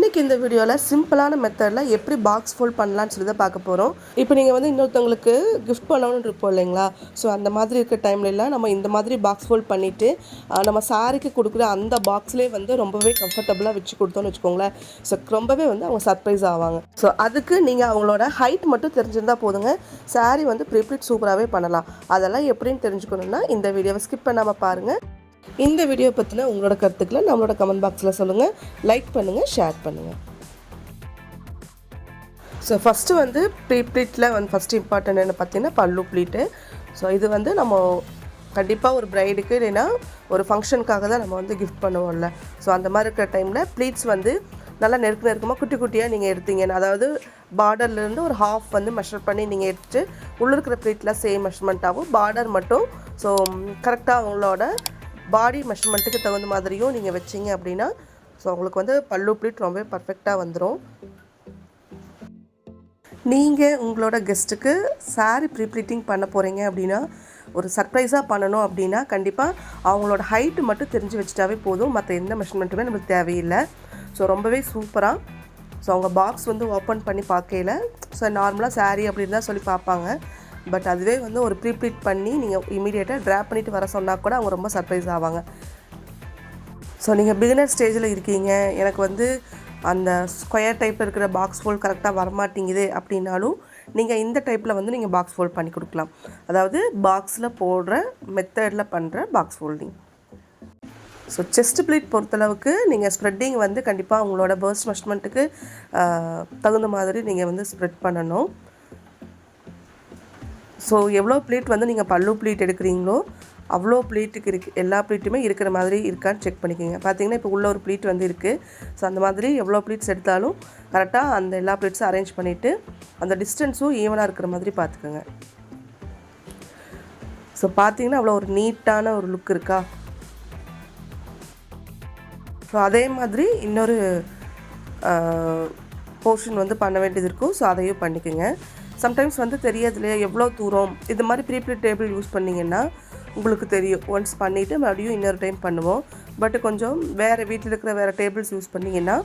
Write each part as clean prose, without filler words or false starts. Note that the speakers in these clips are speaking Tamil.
இன்றைக்கி இந்த வீடியோவில் சிம்பிளான மெத்தடில் எப்படி பாக்ஸ் ஃபோல்ட் பண்ணலான்னு சொல்லி தான் பார்க்க போகிறோம். இப்போ நீங்கள் வந்து இன்னொருத்தவங்களுக்கு கிஃப்ட் பண்ணணும்னு இருப்போம் இல்லைங்களா? ஸோ அந்த மாதிரி இருக்க டைம்லலாம் நம்ம இந்த மாதிரி பாக்ஸ் ஃபோல்ட் பண்ணிவிட்டு நம்ம சாரிக்கு கொடுக்குற அந்த பாக்ஸ்லேயே வந்து ரொம்பவே கம்ஃபர்டபுளாக வச்சு கொடுத்தோன்னு வச்சுக்கோங்களேன். ஸோ ரொம்பவே வந்து அவங்க சர்ப்ரைஸ் ஆவாங்க. ஸோ அதுக்கு நீங்கள் அவங்களோட ஹைட் மட்டும் தெரிஞ்சிருந்தால் போதுங்க, சாரி வந்து ப்ரீப்ளீட் சூப்பராகவே பண்ணலாம். அதெல்லாம் எப்படின்னு தெரிஞ்சுக்கணுன்னா இந்த வீடியோவை ஸ்கிப் பண்ணாமல் பாருங்கள். இந்த வீடியோ பற்றின உங்களோட கருத்துக்களை நம்மளோட கமெண்ட் பாக்ஸில் சொல்லுங்கள். லைக் பண்ணுங்கள், ஷேர் பண்ணுங்கள். ஸோ ஃபஸ்ட்டு வந்து ப்ளீட்டில் வந்து ஃபஸ்ட்டு இம்பார்ட்டன்ட் என்ன பார்த்தீங்கன்னா பல்லு ப்ளீட்டு. ஸோ இது வந்து நம்ம கண்டிப்பாக ஒரு ப்ரைடுக்கு இல்லைன்னா ஒரு ஃபங்க்ஷனுக்காக தான் நம்ம வந்து கிஃப்ட் பண்ணுவோம்ல. ஸோ அந்த மாதிரி இருக்கிற டைமில் ப்ளீட்ஸ் வந்து நல்லா நெருக்கமாக குட்டி குட்டியாக நீங்கள் எடுத்தீங்கன்னா, அதாவது பார்டர்லேருந்து ஒரு ஹாஃப் வந்து மெஷர் பண்ணி நீங்கள் எடுத்துட்டு உள்ளே இருக்கிற ப்ளீட்டில் சேம் மெஷர்மெண்ட்டாகவும் பார்டர் மட்டும் ஸோ கரெக்டாக அவங்களோட பாடி மெஷர்மெண்ட்டுக்கு தகுந்த மாதிரியும் நீங்கள் வச்சிங்க அப்படின்னா ஸோ உங்களுக்கு வந்து பல்லு ப்ளீட் ரொம்பவே பர்ஃபெக்டாக வந்துடும். நீங்கள் உங்களோட கெஸ்ட்டுக்கு சாரி ப்ரீப்ளீட்டிங் பண்ண போகிறீங்க அப்படின்னா, ஒரு சர்ப்ரைஸாக பண்ணணும் அப்படின்னா கண்டிப்பாக அவங்களோட ஹைட்டு மட்டும் தெரிஞ்சு வச்சுட்டாவே போதும். மற்ற எந்த மெஷர்மெண்ட்டுமே நம்மளுக்கு தேவையில்லை. ஸோ ரொம்பவே சூப்பராக ஸோ அவங்க பாக்ஸ் வந்து ஓப்பன் பண்ணி பார்க்கையில் ஸோ நார்மலாக சாரி அப்படின்னு தான் சொல்லி பார்ப்பாங்க. பட் அதுவே வந்து ஒரு ப்ரீப்ளீட் பண்ணி நீங்கள் இமீடியட்டாக ட்ராப் பண்ணிவிட்டு வர சொன்னால் கூட அவங்க ரொம்ப சர்ப்ரைஸ் ஆவாங்க. ஸோ நீங்கள் பிகினர் ஸ்டேஜில் இருக்கீங்க, எனக்கு வந்து அந்த ஸ்கொயர் டைப் இருக்கிற பாக்ஸ் ஃபோல்ட் கரெக்டாக வரமாட்டேங்குது அப்படின்னாலும் நீங்கள் இந்த டைப்பில் வந்து நீங்கள் பாக்ஸ் ஃபோல்ட் பண்ணி கொடுக்கலாம். அதாவது பாக்ஸில் போடுற மெத்தடில் பண்ணுற box folding. So chest pleat பொறுத்தளவுக்கு நீங்கள் ஸ்ப்ரெட்டிங் வந்து கண்டிப்பாக உங்களோட பர்ஸ்ட் மெஷர்மெண்ட்டுக்கு தகுந்த மாதிரி நீங்கள் வந்து ஸ்ப்ரெட் பண்ணணும். ஸோ எவ்வளோ ப்ளீட் வந்து நீங்கள் பல்லு ப்ளீட் எடுக்கிறீங்களோ அவ்வளோ ப்ளீட்டுக்கு எல்லா ப்ளீட்டுமே இருக்கிற மாதிரி இருக்கான்னு செக் பண்ணிக்கோங்க. பார்த்தீங்கன்னா இப்போ உள்ள ஒரு ப்ளீட் வந்து இருக்குது. ஸோ அந்த மாதிரி எவ்வளோ ப்ளீட்ஸ் எடுத்தாலும் கரெக்டாக அந்த எல்லா ப்ளீட்ஸும் அரேஞ்ச் பண்ணிவிட்டு அந்த டிஸ்டன்ஸும் ஈவனாக இருக்கிற மாதிரி பார்த்துக்கோங்க. ஸோ பார்த்தீங்கன்னா அவ்வளோ ஒரு நீட்டான ஒரு லுக் இருக்கா. ஸோ அதே மாதிரி இன்னொரு போர்ஷன் வந்து பண்ண வேண்டியது இருக்கும். ஸோ அதையும் பண்ணிக்கோங்க. சம்டைம்ஸ் வந்து தெரியாது இல்லையா எவ்வளோ தூரம். இது மாதிரி ப்ரீப்ளீட் டேபிள் யூஸ் பண்ணிங்கன்னா உங்களுக்கு தெரியும். ஒன்ஸ் பண்ணிவிட்டு மறுபடியும் இன்னொரு டைம் பண்ணுவோம். பட் கொஞ்சம் வேறு வீட்டில் இருக்கிற வேறு டேபிள்ஸ் யூஸ் பண்ணிங்கன்னா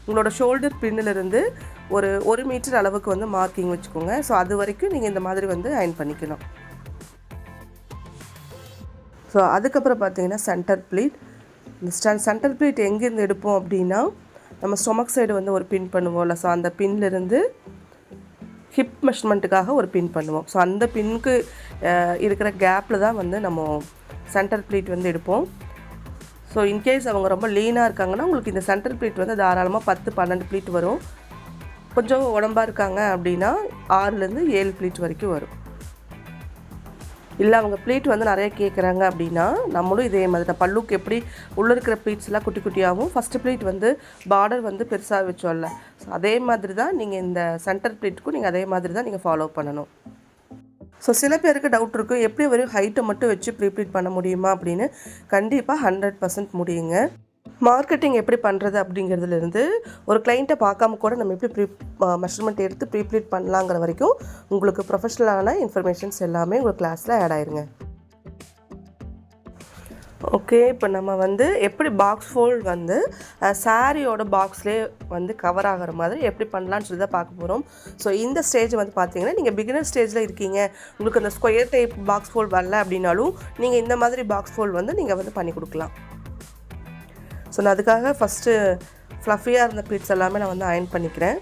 உங்களோட ஷோல்டர் பின்னிலிருந்து ஒரு மீட்டர் அளவுக்கு வந்து மார்க்கிங் வச்சுக்கோங்க. ஸோ அது வரைக்கும் நீங்கள் இந்த மாதிரி வந்து அயன் பண்ணிக்கணும். ஸோ அதுக்கப்புறம் பார்த்தீங்கன்னா சென்டர் ப்ளீட். இந்த சென்டர் ப்ளீட் எங்கேருந்து எடுப்போம் அப்படின்னா நம்ம ஸ்டொமக் சைடு வந்து ஒரு பின் பண்ணுவோம்ல. ஸோ அந்த பின்லேருந்து ஹிப் மெஷர்மெண்ட்டுக்காக ஒரு பின் பண்ணுவோம். ஸோ அந்த பின்னுக்கு இருக்கிற கேப்பில் தான் வந்து நம்ம சென்டர் ப்ளீட் வந்து எடுப்போம். ஸோ இன்கேஸ் அவங்க ரொம்ப லீனாக இருக்காங்கன்னா உங்களுக்கு இந்த சென்டர் ப்ளீட் வந்து தாராளமாக 10-12 ப்ளீட் வரும். கொஞ்சம் உடம்பாக இருக்காங்க அப்படின்னா 6-7 ப்ளீட் வரைக்கும் வரும். இல்லை அவங்க ப்ளீட் வந்து நிறைய கேட்குறாங்க அப்படின்னா நம்மளும் இதே மாதிரி தான் பல்லுக்கு எப்படி உள்ளே இருக்கிற ப்ளீட்ஸ்லாம் குட்டி குட்டியாகவும் ஃபஸ்ட்டு ப்ளீட் வந்து பார்டர் வந்து பெருசாக வச்சோம்ல. ஸோ அதே மாதிரி தான் நீங்கள் இந்த சென்டர் ப்ளீட்டுக்கும் நீங்கள் அதே மாதிரி தான் நீங்கள் ஃபாலோ பண்ணணும். ஸோ சில பேருக்கு டவுட் இருக்கும், எப்படி வெறும் ஹைட்டை மட்டும் வச்சு ப்ரீப்ளீட் பண்ண முடியுமா அப்படின்னு. கண்டிப்பாக 100% முடியுங்க. மார்க்கெட்டிங் எப்படி பண்ணுறது அப்படிங்கிறதுலேருந்து ஒரு கிளைண்ட்டை பார்க்காம கூட நம்ம எப்படி மெஷர்மெண்ட் எடுத்து ப்ரீப்ளீட் பண்ணலாங்கிற வரைக்கும் உங்களுக்கு ப்ரொஃபஷ்னலான இன்ஃபர்மேஷன்ஸ் எல்லாமே உங்கள் கிளாஸில் ஆட் ஆயிருங்க. ஓகே, இப்போ நம்ம வந்து எப்படி பாக்ஸ் ஃபோல்ட் வந்து சாரியோட பாக்ஸ்லேயே வந்து கவர் ஆகிற மாதிரி எப்படி பண்ணலான்னு சொல்லி தான் பார்க்க போகிறோம். ஸோ இந்த ஸ்டேஜ் வந்து பார்த்தீங்கன்னா நீங்கள் பிகினர் ஸ்டேஜில் இருக்கீங்க, உங்களுக்கு அந்த ஸ்கொயர் டைப் பாக்ஸ் ஃபோல்ட் வரல அப்படின்னாலும் நீங்கள் இந்த மாதிரி பாக்ஸ் ஃபோல்ட் வந்து நீங்கள் வந்து பண்ணி கொடுக்கலாம். ஸோ நான் அதுக்காக ஃபஸ்ட்டு ஃப்ளஃபியாக இருந்த ப்ளீட்ஸ் எல்லாமே நான் வந்து அயன் பண்ணிக்கிறேன்.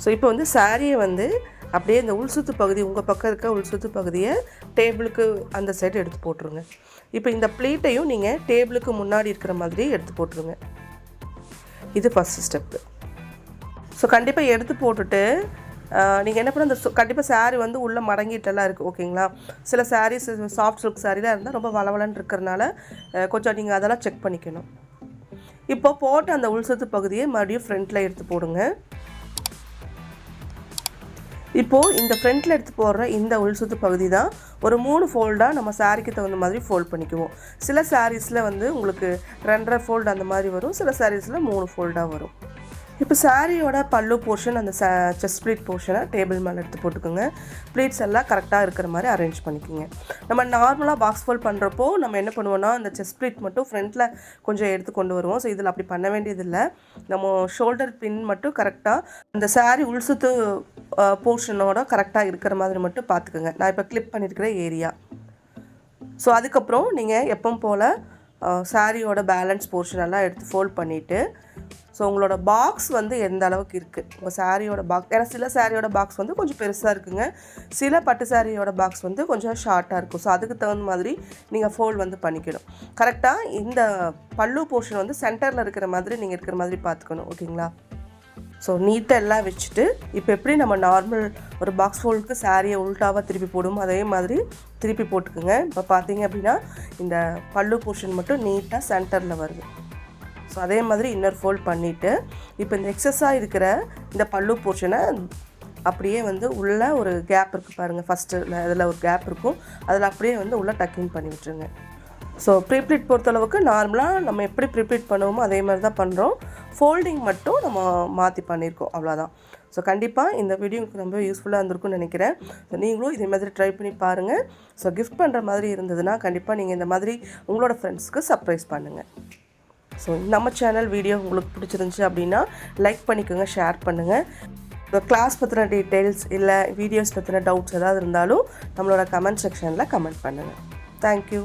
ஸோ இப்போ வந்து சாரியை வந்து அப்படியே இந்த உள்சுத்து பகுதி உங்கள் பக்கம் இருக்க உள்சுத்து பகுதியை டேபிளுக்கு அந்த சைடு எடுத்து போட்டுருங்க. இப்போ இந்த ப்ளீட்டையும் நீங்கள் டேபிளுக்கு முன்னாடி இருக்கிற மாதிரி எடுத்து போட்டுருங்க. இது ஃபஸ்ட்டு ஸ்டெப்பு. ஸோ கண்டிப்பாக எடுத்து போட்டுட்டு நீங்கள் என்ன பண்ண அந்த கண்டிப்பாக சாரீ வந்து உள்ளே மடங்கிட்டெல்லாம் இருக்குது. ஓகேங்களா, சில சாரீஸ் சாஃப்ட் சில்க் சாரீலாம் இருந்தால் ரொம்ப வளவலன்னு இருக்கிறனால கொஞ்சம் நீங்கள் அதெல்லாம் செக் பண்ணிக்கணும். இப்போ போட்டு அந்த உள்சத்து பகுதியை மறுபடியும் ஃப்ரண்ட்டில் எடுத்து போடுங்க. இப்போது இந்த ஃப்ரண்ட்டில் எடுத்து போடுற இந்த உள்சுத்து பகுதி தான் ஒரு 3 ஃபோல்டாக நம்ம சாரீக்கு தகுந்த மாதிரி ஃபோல்ட் பண்ணிக்குவோம். சில சாரீஸில் வந்து உங்களுக்கு 2.5 ஃபோல்டு அந்த மாதிரி வரும், சில சாரீஸில் 3 ஃபோல்டாக வரும். இப்போ சாரியோட பல்லு போர்ஷன் அந்த செஸ்ட் ப்ளீட் போர்ஷனை டேபிள் மேலே எடுத்து போட்டுக்கோங்க. ப்ளீட்ஸ் எல்லாம் கரெக்டாக இருக்கிற மாதிரி அரேஞ்ச் பண்ணிக்கோங்க. நம்ம நார்மலாக பாக்ஸ் ஃபோல்ட் பண்ணுறப்போ நம்ம என்ன பண்ணுவோம்னா அந்த செஸ்ட் ப்ளீட் மட்டும் ஃப்ரண்ட்டில் கொஞ்சம் எடுத்து கொண்டு வருவோம். ஸோ இதில் அப்படி பண்ண வேண்டியதில்லை. நம்ம ஷோல்டர் பின் மட்டும் கரெக்டாக அந்த சாரீ உள்சுத்து போர்ஷனோட கரெக்டாக இருக்கிற மாதிரி மட்டும் பார்த்துக்கோங்க. நான் இப்போ கிளிப் பண்ணியிருக்கிற ஏரியா. ஸோ அதுக்கப்புறம் நீங்கள் எப்பவும் போல் சாரியோட பேலன்ஸ் போர்ஷன் எல்லாம் எடுத்து ஃபோல்ட் பண்ணிவிட்டு, ஸோ உங்களோட பாக்ஸ் வந்து எந்த அளவுக்கு இருக்குது, உங்கள் சாரியோட பாக்ஸ், ஏன்னா சில சாரியோட பாக்ஸ் வந்து கொஞ்சம் பெருசாக இருக்குங்க, சில பட்டு சாரியோட பாக்ஸ் வந்து கொஞ்சம் ஷார்ட்டாக இருக்கும். ஸோ அதுக்கு தகுந்த மாதிரி நீங்கள் ஃபோல்ட் வந்து பண்ணிக்கணும். கரெக்டாக இந்த பல்லு போர்ஷன் வந்து சென்டரில் இருக்கிற மாதிரி நீங்கள் இருக்கிற மாதிரி பார்த்துக்கணும். ஓகேங்களா? ஸோ நீட்டாக எல்லாம் வச்சுட்டு, இப்போ எப்படி நம்ம நார்மல் ஒரு பாக்ஸ் ஃபோல்டுக்கு சாரியை உள்டாவாக திருப்பி போடுவோம் அதே மாதிரி திருப்பி போட்டுக்குங்க. இப்போ பார்த்தீங்க அப்படின்னா இந்த பல்லு போர்ஷன் மட்டும் நீட்டாக சென்டரில் வருது. ஸோ அதே மாதிரி இன்னர் ஃபோல்ட் பண்ணிவிட்டு, இப்போ இந்த எக்ஸஸாக இருக்கிற இந்த பல்லு போர்ஷனை அப்படியே வந்து உள்ளே ஒரு கேப் இருக்குது பாருங்கள், ஃபஸ்ட்டு அதில் ஒரு கேப் இருக்கும், அதில் அப்படியே வந்து உள்ளே டக்கிங் பண்ணி விட்டுருங்க. ஸோ ப்ரீப்ளீட் பொறுத்தளவுக்கு நார்மலாக நம்ம எப்படி ப்ரீப்ளீட் பண்ணுவோமோ அதே மாதிரி தான் பண்ணுறோம். ஃபோல்டிங் மட்டும் நம்ம மாற்றி பண்ணியிருக்கோம், அவ்வளோதான். ஸோ கண்டிப்பாக இந்த வீடியோ உங்களுக்கு ரொம்ப யூஸ்ஃபுல்லாக இருந்திருக்கும்னு நினைக்கிறேன். ஸோ நீங்களும் இதே மாதிரி ட்ரை பண்ணி பாருங்கள். ஸோ கிஃப்ட் பண்ணுற மாதிரி இருந்ததுன்னா கண்டிப்பாக நீங்கள் இந்த மாதிரி உங்களோட ஃப்ரெண்ட்ஸ்க்கு சர்ப்ரைஸ் பண்ணுங்கள். ஸோ நம்ம சேனல் வீடியோ உங்களுக்கு பிடிச்சிருந்துச்சி அப்படின்னா லைக் பண்ணிக்கோங்க, ஷேர் பண்ணுங்கள். கிளாஸ் பற்றின டீட்டெயில்ஸ் இல்லை வீடியோஸ் பற்றின டவுட்ஸ் ஏதாவது இருந்தாலும் நம்மளோட கமெண்ட் செக்ஷனில் கமெண்ட் பண்ணுங்கள். தேங்க்யூ.